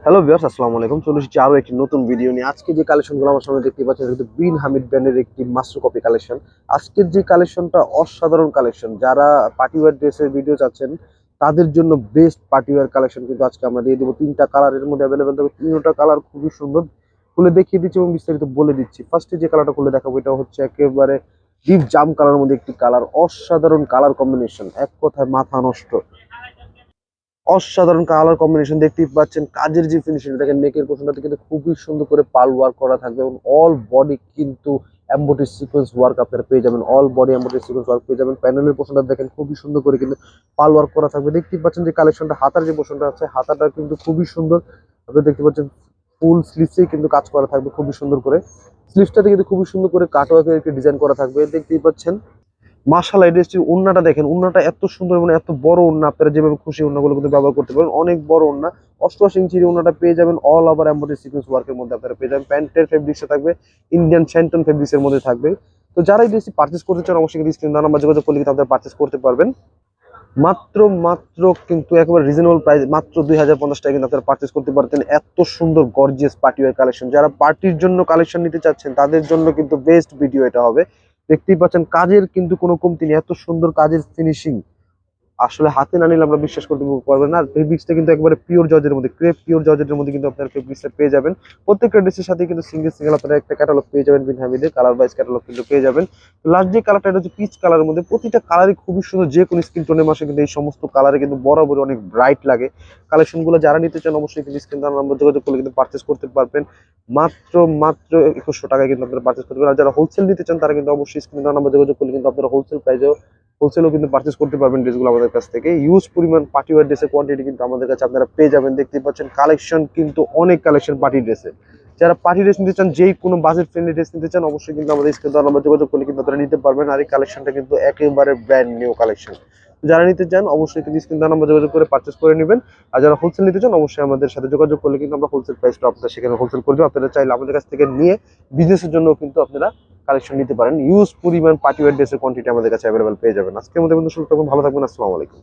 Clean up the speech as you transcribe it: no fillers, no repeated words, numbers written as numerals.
Hello viewers, আসসালামু আলাইকুম। চলে এসেছি আরো একটি নতুন ভিডিও নিয়ে। আজকে যে কালেকশনগুলো আমার সামনে দেখতে পাচ্ছেন, কিন্তু বিন হামিদ ব্র্যান্ডের একটি মাস্টার কপি কালেকশন। আজকের যে কালেকশনটা অসাধারণ কালেকশন, যারা পার্টি ওয়্যার ড্রেসের ভিডিও চাচ্ছেন তাদের জন্য বেস্ট পার্টি ওয়্যার কালেকশন কিন্তু আজকে আমরা দিয়ে দেবো। তিনটা কালারের মধ্যে অ্যাভেলেবেল থাকবে, তিনটা কালার খুবই সুন্দর। খুলে দেখিয়ে দিচ্ছি এবং বিস্তারিত বলে দিচ্ছি। ফার্স্টে যে কালারটা খুলে দেখাবো, এটা হচ্ছে একেবারে ডিপ জাম কালারের মধ্যে একটি কালার, অসাধারণ কালার কম্বিনেশন, এক কথায় মাথা নষ্ট। অসাধারণ কালার কম্বিনেশন দেখতেই পাচ্ছেন। কাজের যে ফিনিশিং দেখেন, নেকের পোর্শনটাতে কিন্তু খুবই সুন্দর করে পাল ওয়ার্ক করা থাকবে এবং অল বডি কিন্তু এমব্রয়ডারি সিকোয়েন্স ওয়ার্ক আপনারা পেয়ে যাবেন। All body embroidery sequence work পেয়ে যাবেন। প্যানেলের পোর্শনটা দেখেন খুবই সুন্দর করে কিন্তু পাল ওয়ার্ক করা থাকবে। দেখতেই পাচ্ছেন যে কালেকশনটা হাতার যে পোর্শনটা আছে, হাতাটা কিন্তু খুবই সুন্দর। আপনারা দেখতে পাচ্ছেন ফুল স্লিভসেই কিন্তু কাজ করা থাকবে খুবই সুন্দর করে। স্লিভসটাতে কিন্তু খুবই সুন্দর করে কাটওয়ার্কের একটি ডিজাইন করা থাকবে, দেখতেই পাচ্ছেন। মাশাআল্লাহ, এই ড্রেসটির ওড়নাটা দেখেন, ওড়নাটা এত সুন্দর এবং এত বড় ওড়না। আপনারা যেভাবে খুশি ওড়নাগুলো কিন্তু ব্যবহার করতে পারেন, অনেক বড় ওড়না। 88 ইঞ্চির ওড়নাটা পেয়ে যাবেন, অল ওভার এমব্রয়ডারি সিকোয়েন্স ওয়ার্কের মধ্যে আপনারা পেয়ে যাবেন। প্যান্টের ফেব্রিক্সটা থাকবে ইন্ডিয়ান শ্যান্টন ফেব্রিক্সের মধ্যে থাকবে। তো যারা এই ড্রেসটি পারচেজ করতে চান, অবশ্যই কিন্তু স্ক্রিন নাম্বার যোগাযোগ করলে কিন্তু আপনারা পারচেজ করতে পারবেন। মাত্র মাত্র কিন্তু একেবারে রিজনেবল প্রাইস, মাত্র 2050 টাকা কিন্তু আপনারা পারচেজ করতে পারতেন। এত সুন্দর গর্জিয়াস পার্টি ওয়্যার কালেকশন, যারা পার্টির জন্য কালেকশন নিতে চাচ্ছেন তাদের জন্য কিন্তু বেস্ট ভিডিও এটা হবে। দেখতেই পাচ্ছেন কাজের কিন্তু কোনো কমতি নেই, এত সুন্দর কাজের ফিনিশিং আসলে হাতে না নিলে আমরা বিশ্বাস করতে পারবেন না। আর ফেব্রিক্সটা কিন্তু একবারে পিওর জর্জের মধ্যে, ক্রেপ পিওর জর্জের মধ্যে কিন্তু আপনার ফেব্রিক্সটা পেয়ে যাবেন। প্রত্যেকটা ড্রেসের সাথে কিন্তু সিঙ্গেল সিঙ্গেল আপনারা একটা ক্যাটালগ পেয়ে যাবেন, বিন হামিদের কালার ওয়াইজ ক্যাটালগ কিন্তু পেয়ে যাবেন। লাস্ট যে কালারটা, এটা হচ্ছে পিচ কালারের মধ্যে। প্রতিটা কালারই খুবই সুন্দর, যে কোনো স্কিন টোনের মাসে কিন্তু এই সমস্ত কালারে কিন্তু বরাবর অনেক ব্রাইট লাগে। কালেকশনগুলো যারা নিতে চান, অবশ্যই কিন্তু স্ক্রিন নাম্বার যোগাযোগ করলে কিন্তু পারচেস করতে পারবেন। মাত্র মাত্র 2100 টাকায় কিন্তু আপনারা পারচেস করতে পারবেন। আর যারা হোলসেল নিতে চান তারা কিন্তু অবশ্যই স্ক্রিন নাম্বার যোগাযোগ করলে কিন্তু আপনারা হোলসেলও কিন্তু পারচেজ করতে পারবেন ড্রেসগুলো আমাদের কাছ থেকে। ইউজ পরিমাণ পার্টি ওয়্যার ড্রেসের কোয়ান্টিটি কিন্তু আমাদের কাছে আপনারা পেয়ে যাবেন। দেখতেই পাচ্ছেন কালেকশন কিন্তু অনেক কালেকশন পার্টি ড্রেসে। যারা পার্টি ড্রেস নিতে চান, যেই কোনো বাজেট ফ্রেন্ডলি ড্রেস নিতে চান, অবশ্যই কিন্তু আমাদের স্ক্রিন নাম্বার যোগাযোগ করলে কিন্তু আপনারা নিতে পারবেন। আর এই কালেকশনটা কিন্তু একেবারে ব্র্যান্ড নিউ কালেকশন। যারা নিতে চান অবশ্যই কিন্তু স্ক্রিন নাম্বার যোগাযোগ করে পারচেজ করে নেবেন। আর যারা হোলসেল নিতে চান, অবশ্যই আমাদের সাথে যোগাযোগ করলে কিন্তু আমরা হোলসেল প্রাইসটা আপনারা সেখানে হোলসেল করে দেবো। আপনারা চাইলে আমাদের কাছ থেকে নিয়ে বিজনেসের জন্য কিন্তু আপনারা কালেকশন নিতে পারেন। ইউজ পরিমাণ পার্টি ওয়্যার ড্রেসের কোয়ান্টিটি আমাদের কাছে অ্যাভেলেবল পেয়ে যাবেন। আজকের মধ্যে কিন্তু ভালো থাকবেন। আসসালামু আলাইকুম।